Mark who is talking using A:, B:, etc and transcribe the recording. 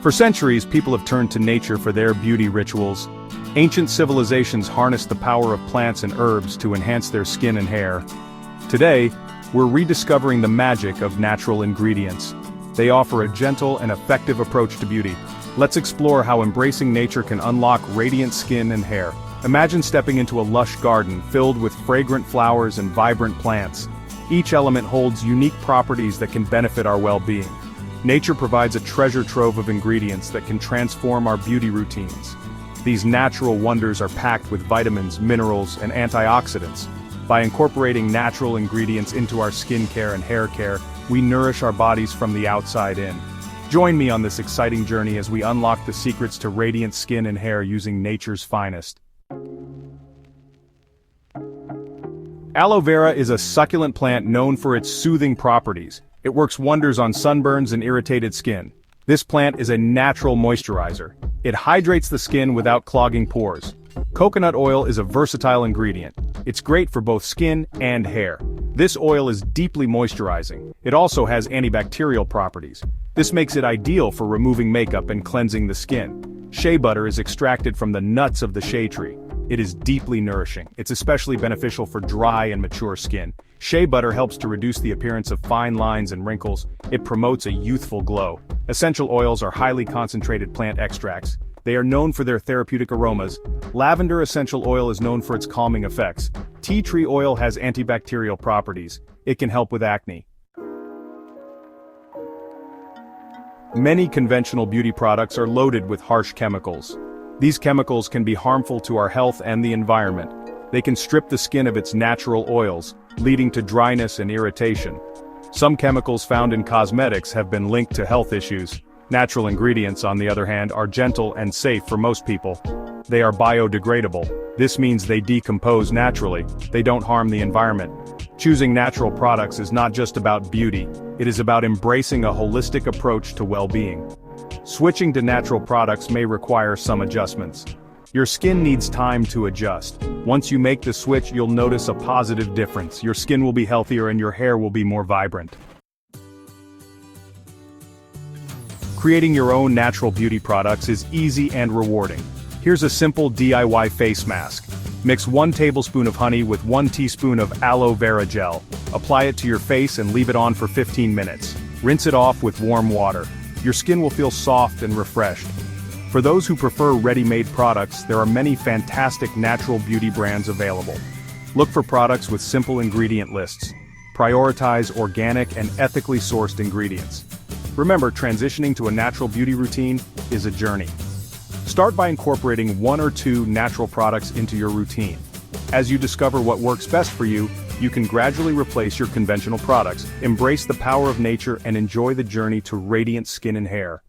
A: For centuries, people have turned to nature for their beauty rituals. Ancient civilizations harnessed the power of plants and herbs to enhance their skin and hair. Today, we're rediscovering the magic of natural ingredients. They offer a gentle and effective approach to beauty. Let's explore how embracing nature can unlock radiant skin and hair. Imagine stepping into a lush garden filled with fragrant flowers and vibrant plants. Each element holds unique properties that can benefit our well-being. Nature provides a treasure trove of ingredients that can transform our beauty routines. These natural wonders are packed with vitamins, minerals, and antioxidants. By incorporating natural ingredients into our skincare and hair care, we nourish our bodies from the outside in. Join me on this exciting journey as we unlock the secrets to radiant skin and hair using nature's finest. Aloe vera is a succulent plant known for its soothing properties. It works wonders on sunburns and irritated skin. This plant is a natural moisturizer. It hydrates the skin without clogging pores. Coconut oil is a versatile ingredient. It's great for both skin and hair. This oil is deeply moisturizing. It also has antibacterial properties. This makes it ideal for removing makeup and cleansing the skin. Shea butter is extracted from the nuts of the shea tree. It is deeply nourishing. It's especially beneficial for dry and mature skin. Shea butter helps to reduce the appearance of fine lines and wrinkles. It promotes a youthful glow. Essential oils are highly concentrated plant extracts. They are known for their therapeutic aromas. Lavender essential oil is known for its calming effects. Tea tree oil has antibacterial properties. It can help with acne. Many conventional beauty products are loaded with harsh chemicals. These chemicals can be harmful to our health and the environment. They can strip the skin of its natural oils, leading to dryness and irritation. Some chemicals found in cosmetics have been linked to health issues. Natural ingredients, on the other hand, are gentle and safe for most people. They are biodegradable. This means they decompose naturally. They don't harm the environment. Choosing natural products is not just about beauty. It is about embracing a holistic approach to well-being. Switching to natural products may require some adjustments. Your skin needs time to adjust. Once you make the switch, you'll notice a positive difference. Your skin will be healthier and your hair will be more vibrant. Creating your own natural beauty products is easy and rewarding. Here's a simple DIY face mask. Mix 1 tablespoon of honey with 1 teaspoon of aloe vera gel. Apply it to your face and leave it on for 15 minutes. Rinse it off with warm water. Your skin will feel soft and refreshed. For those who prefer ready-made products, there are many fantastic natural beauty brands available. Look for products with simple ingredient lists. Prioritize organic and ethically sourced ingredients. Remember, transitioning to a natural beauty routine is a journey. Start by incorporating 1 or 2 natural products into your routine. As you discover what works best for you, you can gradually replace your conventional products. Embrace the power of nature and enjoy the journey to radiant skin and hair.